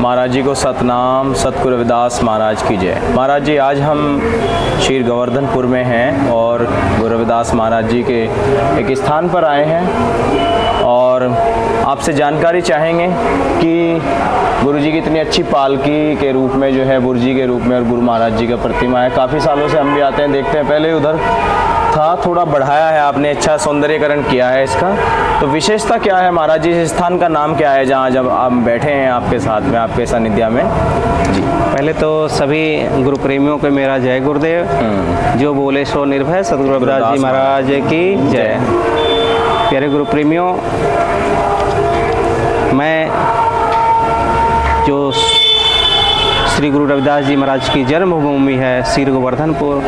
महाराज जी को सतनाम, सतगुरु रविदास महाराज की जय। महाराज जी, आज हम श्री गोवर्धनपुर में हैं और गुरु रविदास महाराज जी के एक स्थान पर आए हैं और आपसे जानकारी चाहेंगे कि गुरु जी की इतनी अच्छी पालकी के रूप में जो है, बुर्जी के रूप में और गुरु महाराज जी का प्रतिमा है। काफ़ी सालों से हम भी आते हैं, देखते हैं। पहले उधर था, थोड़ा बढ़ाया है आपने, अच्छा सौंदर्यीकरण किया है इसका। तो विशेषता क्या है महाराज जी? इस स्थान का नाम क्या है जहाँ जब आप बैठे हैं आपके साथ में, आपके सानिध्य में? जी, पहले तो सभी गुरु प्रेमियों को मेरा जय गुरुदेव। जो बोले सो निर्भय, सतगुरु रविदास जी महाराज की जय। प्यारे गुरु प्रेमियों, मैं जो श्री गुरु रविदास जी महाराज की जन्मभूमि है श्री गोवर्धनपुर,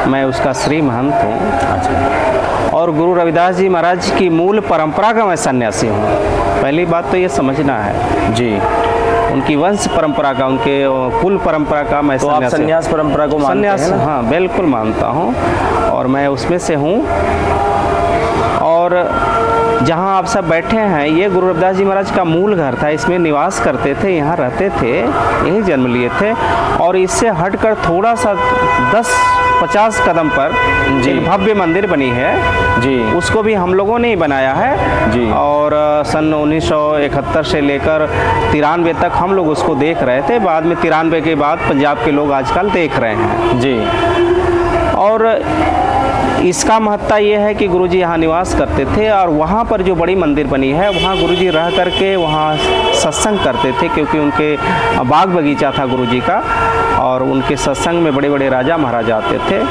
मैं उसका श्री महंत हूँ और गुरु रविदास जी महाराज की मूल परंपरा का मैं सन्यासी हूँ। पहली बात तो ये समझना है जी, उनकी वंश परंपरा का, उनके कुल परंपरा का मैं संन्यास परंपरा को मानते हैं ना? हाँ, बिल्कुल मानता हूँ और मैं उसमें से हूँ। और जहाँ आप सब बैठे हैं, ये गुरु रविदास जी महाराज का मूल घर था। इसमें निवास करते थे, यहाँ रहते थे, यहीं जन्म लिए थे। और इससे हटकर थोड़ा सा 10-50 कदम पर एक भव्य मंदिर बनी है जी, उसको भी हम लोगों ने ही बनाया है जी। और सन 1971 से लेकर 93 तक हम लोग उसको देख रहे थे। बाद में 93 के बाद पंजाब के लोग आजकल देख रहे हैं जी। और इसका महत्ता ये है कि गुरुजी यहाँ निवास करते थे और वहाँ पर जो बड़ी मंदिर बनी है, वहाँ गुरुजी रह करके वहाँ सत्संग करते थे, क्योंकि उनके बाग बगीचा था गुरुजी का और उनके सत्संग में बड़े बड़े राजा महाराजा आते थे।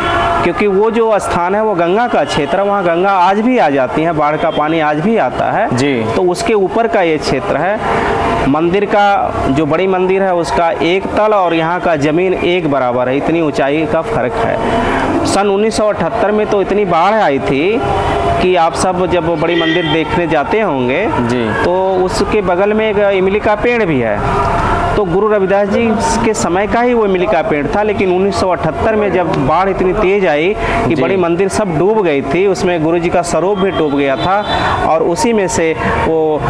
क्योंकि वो जो स्थान है वो गंगा का क्षेत्र है, वहाँ गंगा आज भी आ जाती है, बाढ़ का पानी आज भी आता है जी। तो उसके ऊपर का ये क्षेत्र है। मंदिर का जो बड़ी मंदिर है उसका एक तल और यहाँ का ज़मीन एक बराबर है, इतनी ऊंचाई का फर्क है। सन 1978 में तो इतनी बाढ़ आई थी कि आप सब जब बड़ी मंदिर देखने जाते होंगे जी, तो उसके बगल में एक इमली का पेड़ भी है। तो गुरु रविदास जी के समय का ही वो इमली का पेड़ था, लेकिन 1978 में जब बाढ़ इतनी तेज आई कि बड़ी मंदिर सब डूब गई थी, उसमें गुरु जी का स्वरूप भी डूब गया था और उसी में से वो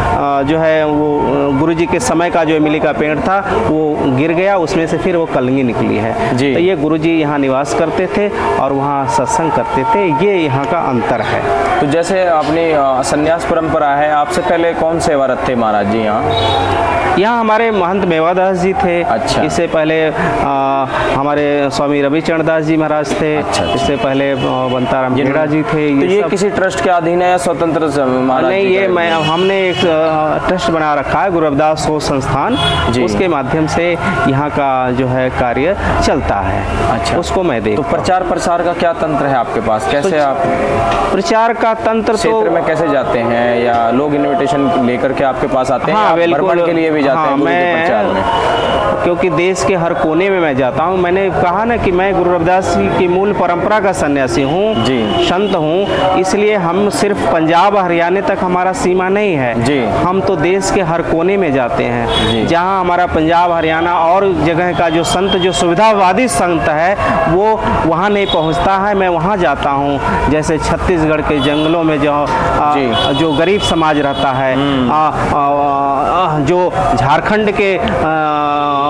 जो है वो गुरु जी के समय का जो इमली का पेड़ था वो गिर गया, उसमें से फिर वो कलगी निकली है जी। तो ये गुरु जी यहाँ निवास करते थे और वहाँ सत्संग करते थे, ये यहाँ का अंतर है। तो जैसे अपनी संन्यास परंपरा है, आपसे पहले कौन सेवारत थे महाराज जी यहाँ? हमारे महंत मेवादास जी थे। अच्छा। इससे पहले हमारे स्वामी रविचरण दास जी महाराज थे। अच्छा। इससे पहले बंताराम जेड़ा जी थे। तो ये किसी ट्रस्ट के अधीन है या स्वतंत्र महाराज? नहीं, ये हमने एक ट्रस्ट बना रखा है, गुरु रविदास शोध संस्थान, उसके माध्यम से यहाँ का जो है कार्य चलता है। अच्छा, उसको मैं देखता हूँ। तो प्रचार प्रसार का क्या तंत्र है आपके पास? कैसे आप प्रचार का तंत्र क्षेत्र में कैसे जाते हैं, या लोग इन्विटेशन लेकर के आपके पास आते हैं? हाँ, बिल्कुल के लिए भी जाते हैं प्रचार में? क्योंकि देश के हर कोने में मैं जाता हूँ। मैंने कहा ना कि मैं गुरु रविदास जी की मूल परंपरा का सन्यासी हूँ जी, संत हूँ, इसलिए हम सिर्फ पंजाब हरियाणा तक हमारा सीमा नहीं है जी। हम तो देश के हर कोने में जाते हैं। जहाँ हमारा पंजाब हरियाणा और जगह का जो संत, जो सुविधावादी संत है, वो वहाँ नहीं पहुँचता है, मैं वहाँ जाता हूँ। जैसे छत्तीसगढ़ के जंगलों में जो गरीब समाज रहता है, जो झारखंड के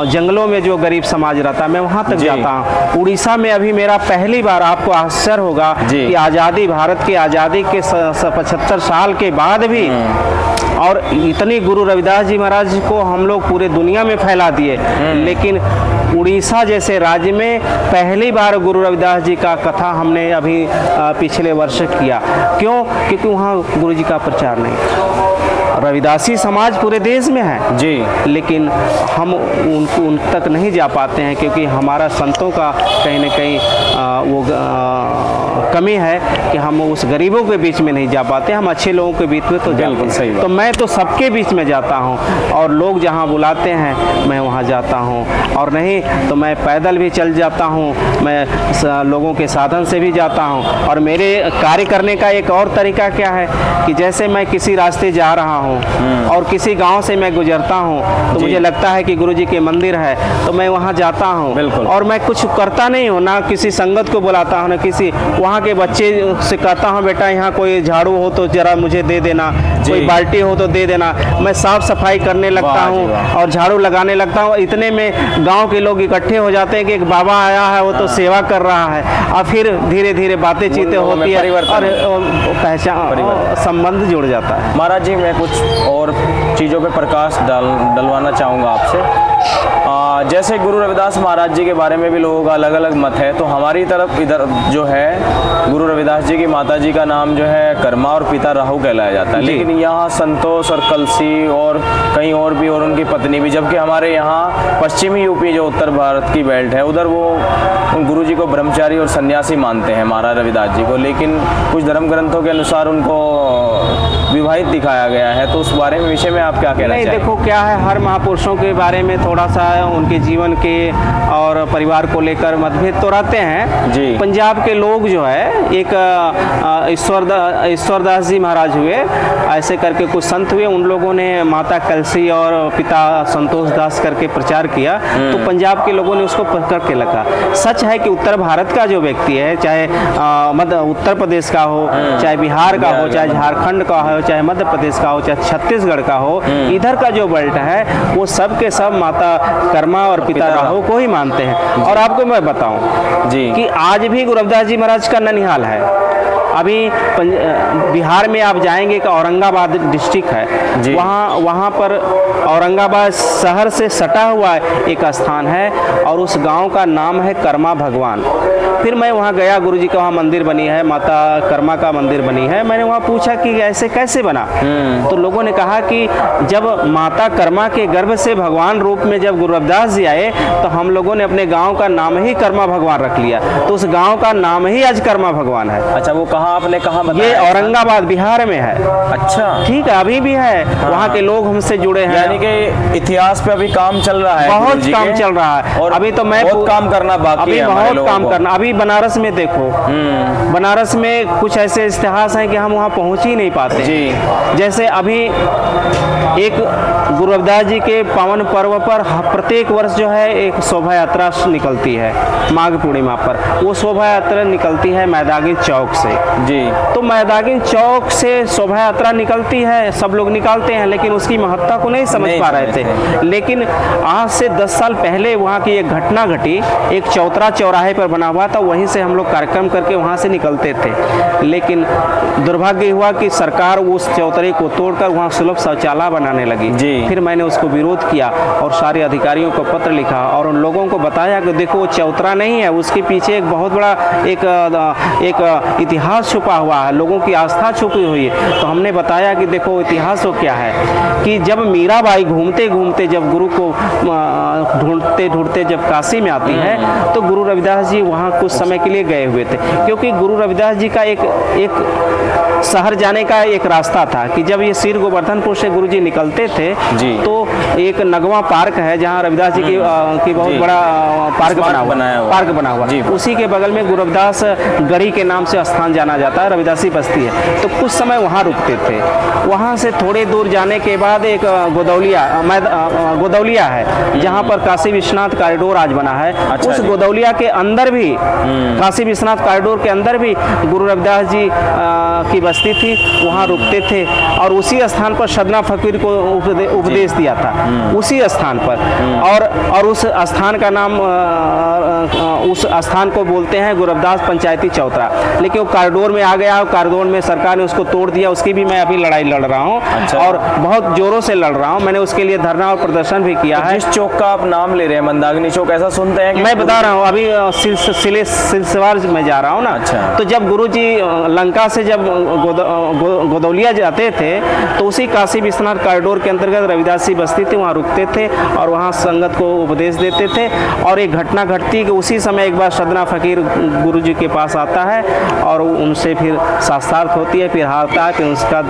जंगलों में जो गरीब समाज रहता है, मैं वहाँ तक जाता हूँ। उड़ीसा में अभी मेरा पहली बार, आपको आश्चर्य होगा कि आज़ादी, भारत की आज़ादी के 75 साल के बाद भी, और इतनी गुरु रविदास जी महाराज को हम लोग पूरे दुनिया में फैला दिए, लेकिन उड़ीसा जैसे राज्य में पहली बार गुरु रविदास जी का कथा हमने अभी पिछले वर्ष किया। क्यों? क्योंकि वहाँ गुरु जी का प्रचार नहीं। रविदासी समाज पूरे देश में है जी, लेकिन हम उन तक नहीं जा पाते हैं, क्योंकि हमारा संतों का कहीं न कहीं वो कमी है कि हम उस गरीबों के बीच में नहीं जा पाते। हम अच्छे लोगों के बीच में तो जाते हैं। तो मैं तो सबके बीच में जाता हूँ और लोग जहाँ बुलाते हैं मैं वहाँ जाता हूँ, और नहीं तो मैं पैदल भी चल जाता हूँ, मैं लोगों के साधन से भी जाता हूँ। और मेरे कार्य करने का एक और तरीका क्या है कि जैसे मैं किसी रास्ते जा रहा हूँ और किसी गांव से मैं गुजरता हूँ तो मुझे लगता है कि गुरुजी के मंदिर है, तो मैं वहाँ जाता हूँ और मैं कुछ करता नहीं हूँ, ना किसी संगत को बुलाता हूँ, ना किसी वहाँ के बच्चे से कहता हूँ बेटा यहाँ कोई झाड़ू हो तो जरा मुझे दे देना, कोई बाल्टी हो तो दे देना। मैं साफ सफाई करने लगता हूँ और झाड़ू लगाने लगता हूँ। इतने में गाँव के लोग इकट्ठे हो जाते हैं कि एक बाबा आया है, वो तो सेवा कर रहा है, और फिर धीरे धीरे बातें चीतें होती है और पहचान संबंध जुड़ जाता है। महाराज जी, मैं कुछ और चीज़ों पे प्रकाश डलवाना चाहूँगा आपसे। जैसे गुरु रविदास महाराज जी के बारे में भी लोगों का अलग अलग मत है, तो हमारी तरफ इधर जो है गुरु रविदास जी की माता जी का नाम जो है कर्मा और पिता राहु कहलाया जाता है, लेकिन यहाँ संतोष और कलसी और कहीं और भी और उनकी पत्नी भी, जबकि हमारे यहाँ पश्चिमी यूपी जो उत्तर भारत की बेल्ट है उधर वो गुरु जी को ब्रह्मचारी और सन्यासी मानते हैं महाराज रविदास जी को, लेकिन कुछ धर्म ग्रंथों के अनुसार उनको विवाहित दिखाया गया है। तो उस बारे में विषय में आप क्या कहना चाहेंगे? देखो क्या है, हर महापुरुषों के बारे में थोड़ा सा उनके जीवन के और परिवार को लेकर मतभेद तो रहते हैं जी। पंजाब के लोग जो है, एक ईश्वरदास जी महाराज हुए, ऐसे करके कुछ संत हुए, उन लोगों ने माता कलसी और पिता संतोष दास करके प्रचार किया, तो पंजाब के लोगों ने उसको पकड़ के लगा। सच है कि उत्तर भारत का जो व्यक्ति है, चाहे उत्तर प्रदेश का हो, चाहे बिहार का हो, चाहे झारखंड का हो, चाहे मध्य प्रदेश का हो, चाहे छत्तीसगढ़ का हो, इधर का जो बेल्ट है वो सब के सब माता कर्मा और पिता राहु को ही मानते हैं। और आपको मैं बताऊं जी कि आज भी गुरु रविदास जी महाराज का ननिहाल है। अभी बिहार में आप जाएंगे कि औरंगाबाद डिस्ट्रिक्ट है, वहाँ पर औरंगाबाद शहर से सटा हुआ एक स्थान है और उस गांव का नाम है कर्मा भगवान। फिर मैं वहाँ गया, गुरुजी का वहाँ मंदिर बनी है, माता कर्मा का मंदिर बनी है। मैंने वहाँ पूछा कि ऐसे कैसे बना, तो लोगों ने कहा कि जब माता कर्मा के गर्भ से भगवान रूप में जब गुरु रविदास जी आए तो हम लोगों ने अपने गाँव का नाम ही कर्मा भगवान रख लिया, तो उस गाँव का नाम ही आज कर्मा भगवान है। अच्छा, वो कहाँ आपने कहाँ बताया? ये औरंगाबाद बिहार में है। अच्छा, ठीक है, अभी भी है। वहाँ के लोग हमसे जुड़े हैं, यानी कि इतिहास पे अभी काम चल रहा है, बहुत काम चल रहा है। और अभी तो मैं बहुत काम करना बाकी है, बहुत काम करना। अभी बनारस में देखो, बनारस में कुछ ऐसे इतिहास हैं कि हम वहाँ पहुँच ही नहीं पाते जी। जैसे अभी एक गुरु रविदास जी के पावन पर्व पर प्रत्येक वर्ष जो है एक शोभा यात्रा निकलती है, माघ पूर्णिमा पर। वो शोभा यात्रा निकलती है मैदागिन चौक से जी। तो मैदागिन चौक से शोभा यात्रा निकलती है, सब लोग निकालते हैं, लेकिन उसकी महत्ता को नहीं समझ पा रहे थे। लेकिन आज से 10 साल पहले वहाँ की एक घटना घटी, एक चौतरा चौराहे पर बना हुआ था, वहीं से हम लोग कार्यक्रम करके वहाँ से निकलते थे। लेकिन दुर्भाग्य हुआ कि सरकार उस चौतरे को तोड़कर वहाँ सुलभ शौचालय बनाने लगी जी। फिर मैंने उसको विरोध किया और सारे अधिकारियों को पत्र लिखा और उन लोगों को बताया कि देखो वो चौतरा नहीं है, उसके पीछे एक बहुत बड़ा एक इतिहास छुपा हुआ है, लोगों की आस्था छुपी हुई है। तो हमने बताया कि देखो इतिहास वो क्या है कि जब मीराबाई घूमते घूमते जब गुरु को ढूंढते ढूंढते जब काशी में आती है तो गुरु रविदास जी वहाँ कुछ समय के लिए गए हुए थे, क्योंकि गुरु रविदास जी का एक शहर जाने का एक रास्ता था कि जब ये सिर गोवर्धनपुर से गुरुजी निकलते थे तो एक नगवा पार्क है जहाँ रविदास जी की बहुत बड़ा पार्क बना हुआ उसी के बगल में गुरु रविदास गढ़ी के नाम से स्थान जाना जाता है, रविदासी बस्ती है। तो कुछ समय वहाँ रुकते थे। वहाँ से थोड़े दूर जाने के बाद एक गोदौलिया है जहाँ पर काशी विश्वनाथ कॉरिडोर आज बना है। अच्छा, उस गोदौलिया के अंदर भी काशी विश्वनाथ कॉरिडोर के अंदर भी गुरु रविदास जी की बस्ती थी, वहाँ रुकते थे और उसी स्थान पर सदना फकीर को उपदेश दिया था, उसी स्थान पर। और उस स्थान का नाम उस स्थान को बोलते हैं गुरु रविदास पंचायती चौतरा, लेकिन वो कॉरिडोर में आ गया, कॉरिडोर में सरकार ने उसको तोड़ दिया। उसकी भी मैं अभी लड़ाई लड़ रहा हूँ। अच्छा। और बहुत जोरों से लड़ रहा हूँ। मैंने उसके लिए धरना और प्रदर्शन भी किया है। जिस चौक का आप नाम ले रहे हैं मंदाकिनी चौक, ऐसा सुनते हैं कि मैं बता रहा हूँ अभी सिलसिलेवार में जा रहा हूँ ना। अच्छा। तो जब गुरुजी लंका से जब गोदौलिया जाते थे तो उसी काशी विश्वनाथ कॉरिडोर के अंतर्गत रविदासी बस्ती थी, वहाँ रुकते थे और वहाँ संगत को उपदेश देते थे। और एक घटना घटती कि उसी समय एक बार सदना फकीर गुरुजी के पास आता है और उनसे फिर साक्षात होती है, फिर हारता है, फिर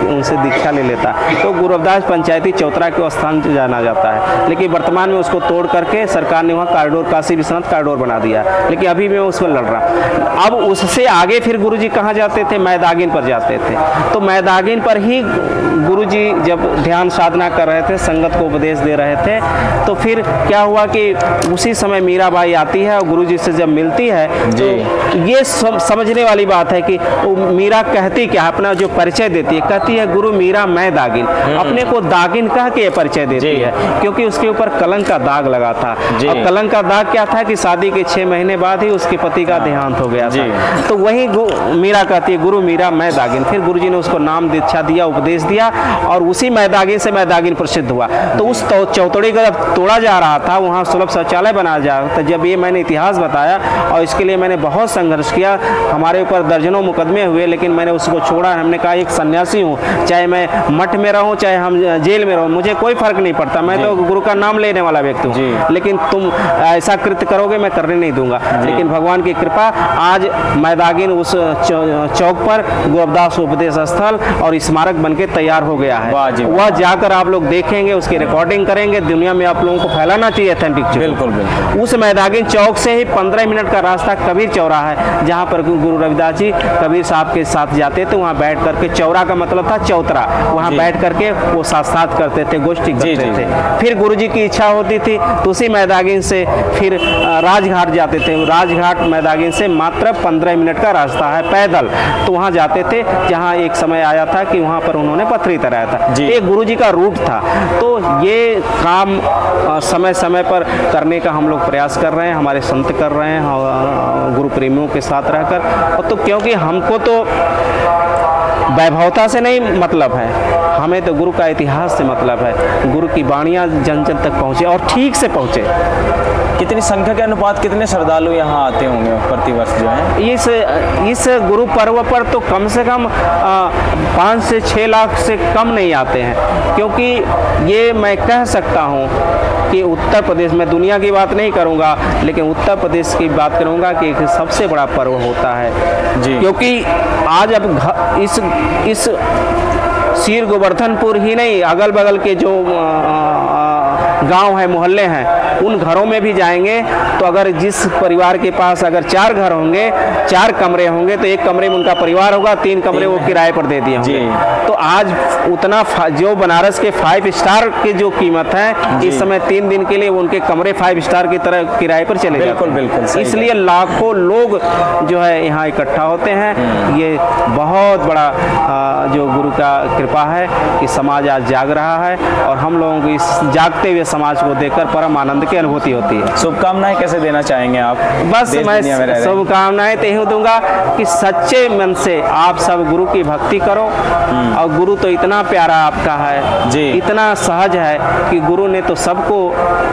उनसे दीक्षा ले लेता है। तो गुरु रविदास पंचायती चौतरा के स्थान जाना जाता है, लेकिन वर्तमान में उसको तोड़ करके सरकार ने वहाँ कॉरिडोर काशी विश्वनाथ कॉरिडोर बना दिया। लेकिन अभी मैं उस उसको लड़ रहा। अब उससे आगे फिर गुरुजी कहाँ जाते थे? मैदागिन पर जाते थे। तो मैदागिन पर ही गुरुजी जब ध्यान साधना कर रहे थे, संगत को उपदेश दे रहे थे, तो फिर क्या हुआ कि उसी समय मीराबाई आती है और गुरुजी से जब मिलती है तो ये समझने वाली बात है कि मीरा कहती क्या, अपना जो परिचय देती है, कहती है गुरु मीरा मैं दागिन, अपने को दागिन कह के परिचय देती है, क्योंकि उसके ऊपर कलंक का दाग लगा था। और कलंक का दाग क्या था कि शादी के 6 महीने बाद ही उसके पति का देहांत हो गया था। तो वही मीरा कहती है गुरु मीरा मैं दागिन। फिर गुरुजी ने उसको नाम दीक्षा दिया, उपदेश दिया, और उसी मैदागिन से मैदागिन प्रसिद्ध हुआ। तो उस चौतड़ी का जब तोड़ा जा रहा था, वहाँ सुलभ शौचालय बनाया जा रहा था, जब ये मैंने इतिहास बताया और इसके लिए मैंने बहुत संघर्ष किया, हमारे ऊपर दर्जनों मुकदमे हुए, लेकिन मैंने उसको छोड़ा। हमने कहा एक सन्यासी हूँ, चाहे मैं मठ में रहूँ चाहे हम जेल में रहूँ, मुझे कोई फर्क नहीं पड़ता, मैं तो गुरु का नाम लेने वाला व्यक्ति हूँ, लेकिन तुम ऐसा कृत्य करोगे मैं करने नहीं दूंगा। लेकिन भगवान की कृपा, आज मैदागिन उस चौक पर गुरु रविदास उपदेश स्थल और स्मारक बनके तैयार हो गया है। वह जाकर आप लोग देखेंगे, उसकी रिकॉर्डिंग करेंगे, दुनिया में आप लोगों को फैलाना चाहिए ऑथेंटिक चीज़। बिल्कुल। उस मैदागिन चौक से ही 15 मिनट का रास्ता कबीर चौराहा है, जहाँ पर गुरु रविदास जी कबीर साहब के साथ जाते थे। वहाँ बैठ करके, चौरा का मतलब था चौतरा, वहाँ बैठ करके वो साथ करते थे, गोष्ठी करते थे। फिर गुरुजी की इच्छा होती थी तो उसी मैदागिन से फिर राजघाट जाते थे। राजघाट मैदागिन से मात्र 15 मिनट का रास्ता है पैदल, तो वहाँ जाते थे, जहाँ एक समय आया था कि वहाँ पर उन्होंने पथरी तराया था। ये गुरुजी का रूट था। तो ये काम समय समय पर करने का हम लोग प्रयास कर रहे हैं, हमारे संत कर रहे हैं, गुरु प्रेमियों के साथ रहकर। और तो क्योंकि हमको तो वैभवता से नहीं मतलब है, हमें तो गुरु का इतिहास से मतलब है, गुरु की वाणियाँ जन जन तक पहुँचे और ठीक से पहुँचे। कितनी संख्या के अनुपात कितने श्रद्धालु यहाँ आते होंगे प्रतिवर्ष जो है? इस गुरु पर्व पर तो कम से कम 5 से 6 लाख से कम नहीं आते हैं, क्योंकि ये मैं कह सकता हूँ कि उत्तर प्रदेश में, दुनिया की बात नहीं करूँगा लेकिन उत्तर प्रदेश की बात करूँगा कि एक सबसे बड़ा पर्व होता है जी। क्योंकि आज अब इस शीर गोवर्धनपुर ही नहीं, अगल बगल के जो गांव है, मोहल्ले हैं, उन घरों में भी जाएंगे तो अगर जिस परिवार के पास अगर 4 घर होंगे, 4 कमरे होंगे, तो एक कमरे में उनका परिवार होगा, 3 कमरे वो किराए पर दे दिए होंगे। तो आज उतना जो बनारस के 5 स्टार की जो कीमत है, इस समय 3 दिन के लिए उनके कमरे 5 स्टार की तरह किराए पर चले जाते हैं। बिल्कुल। इसलिए लाखों लोग जो है यहाँ इकट्ठा होते हैं। ये बहुत बड़ा जो गुरु का कृपा है कि समाज आज जाग रहा है, और हम लोगों को इस जागते हुए समाज को देखकर परम आनंद की अनुभूति होती है। शुभकामनाएं कैसे देना चाहेंगे आप? बस मैं शुभकामनाएं तो यही दूंगा कि सच्चे मन से आप सब गुरु की भक्ति करो, और गुरु तो इतना प्यारा आपका है जी, इतना सहज है कि गुरु ने तो सबको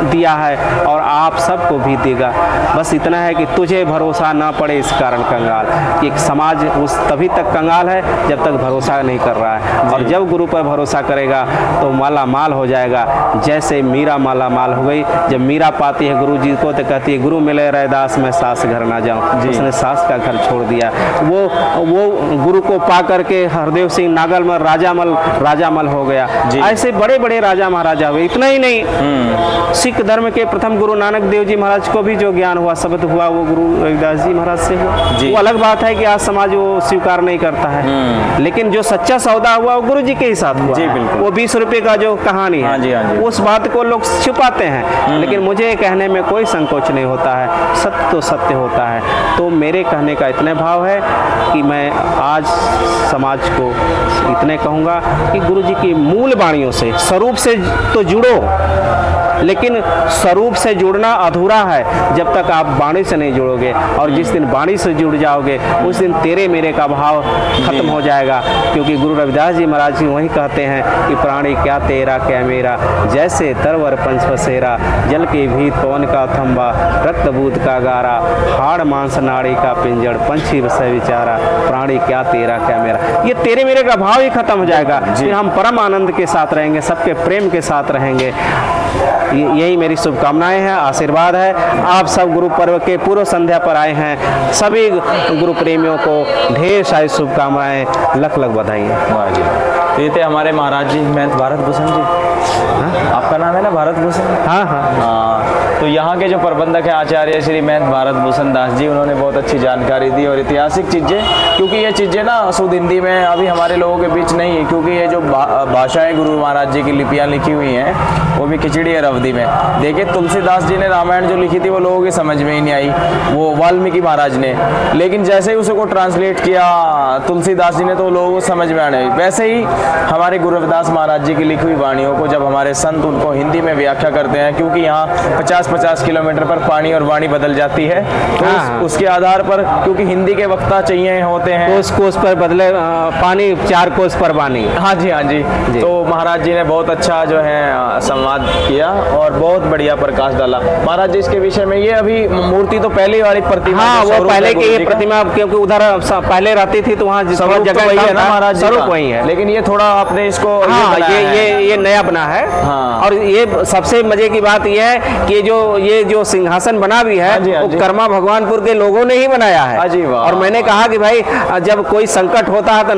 दिया है और आप सबको भी देगा। बस इतना है कि तुझे भरोसा ना पड़े इस कारण कंगाल, कि समाज उस तभी तक कंगाल है जब तक भरोसा नहीं कर रहा है, और जब गुरु पर भरोसा करेगा तो माला माल हो जाएगा। जैसे मीरा माला माल हो गई, जब मीरा पाती है गुरु जी को तो कहती है गुरु मिले रैदास मैं सास घर ना जाऊं। उसने सास का घर छोड़ दिया। वो गुरु को पा करके हरदेव सिंह नागलमल राजामल हो गया। ऐसे बड़े बड़े राजा महाराजा हुए। इतना ही नहीं, सिख धर्म के प्रथम गुरु नानक देव जी महाराज को भी जो ज्ञान हुआ, शब्द हुआ, वो गुरु रविदास जी महाराज से हुआ। वो अलग बात है कि आज समाज वो स्वीकार नहीं करता है, लेकिन जो सच्चा सौदा हुआ वो गुरु जी के ही साथ हुआ। वो 20 रुपए का जो कहानी है, उस बात को लोग छुपाते हैं, लेकिन मुझे कहने में कोई संकोच नहीं होता है। सत्य तो सत्य होता है। तो मेरे कहने का इतने भाव है कि मैं आज समाज को इतने कहूँगा कि गुरु जी की मूल वाणियों से, स्वरूप से तो जुड़ो, लेकिन स्वरूप से जुड़ना अधूरा है जब तक आप वाणी से नहीं जुड़ोगे, और जिस दिन वाणी से जुड़ जाओगे उस दिन तेरे मेरे का भाव खत्म हो जाएगा। क्योंकि गुरु रविदास जी महाराज जी वही कहते हैं कि प्राणी क्या तेरा क्या मेरा, जैसे तरवर पंच पसेरा, जल के भीत पवन का थंबा, रक्त बूद का गारा, हाड़ मांस नाड़ी का पिंजड़, पंछी विषय विचारा, प्राणी क्या तेरा क्या मेरा। ये तेरे मेरे का भाव ही खत्म हो जाएगा। फिर हम परम आनंद के साथ रहेंगे, सबके प्रेम के साथ रहेंगे। यही मेरी शुभकामनाएं हैं, आशीर्वाद है। आप सब गुरु पर्व के पूर्व संध्या पर आए हैं, सभी गुरु प्रेमियों को ढेर सारी शुभकामनाएं, लख लख बधाई। तो ये थे हमारे महाराज जी महंत भारत भूषण जी। आपका नाम है ना भारत भूषण? हाँ हाँ हाँ, तो यहाँ के जो प्रबंधक हैं आचार्य श्री महंत भारत भूषण दास जी, उन्होंने बहुत अच्छी जानकारी दी और ऐतिहासिक चीज़ें, क्योंकि ये चीज़ें ना शुद्ध हिंदी में अभी हमारे लोगों के बीच नहीं है, क्योंकि ये जो भाषाएं गुरु महाराज जी की लिपियाँ लिखी हुई हैं वो भी खिचड़ी और अवधि में। देखिए तुलसीदास जी ने रामायण जो लिखी थी वो लोगों की समझ में ही नहीं आई, वो वाल्मीकि महाराज ने, लेकिन जैसे ही उसको ट्रांसलेट किया तुलसीदास जी ने तो लोगों को समझ में आने। वैसे ही हमारे गुरु रविदास महाराज जी की लिखी हुई वाणियों को जब हमारे संत उनको हिंदी में व्याख्या करते हैं, क्योंकि यहाँ 50-50 किलोमीटर पर पानी और वाणी बदल जाती है, तो उसके आधार पर, क्योंकि हिंदी के वक्ता चाहिए होते हैं, कोस पर बदले पानी 4 कोस पर वाणी। हाँ जी, हाँ जी। तो महाराज जी ने बहुत अच्छा जो है संवाद किया और बहुत बढ़िया प्रकाश डाला। महाराज जी इसके विषय में, ये अभी मूर्ति तो पहले वाली प्रतिमा, हाँ वो पहले की ये प्रतिमा, क्योंकि उधर पहले रहती थी तो वहाँ स्वरूप जगह वही है ना महाराज जी स्वरूप वही है, लेकिन ये थोड़ा आपने इसको हाँ ये नया बना है। हाँ। और ये सबसे मजे की बात ये है कि ये जो सिंहासन बना भी है वो कर्मा भगवानपुर के लोगों ने ही बनाया है। और मैंने कहा कि भाई जब कोई संकट होता है तो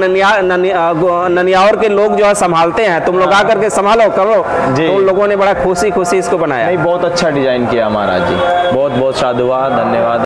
ननियावर के लोग जो है संभालते हैं, तुम लोग आकर के संभालो करो, तो उन लोगों ने बड़ा खुशी इसको बनाया। नहीं, बहुत अच्छा डिजाइन किया महाराज जी, बहुत बहुत साधुवाद, धन्यवाद।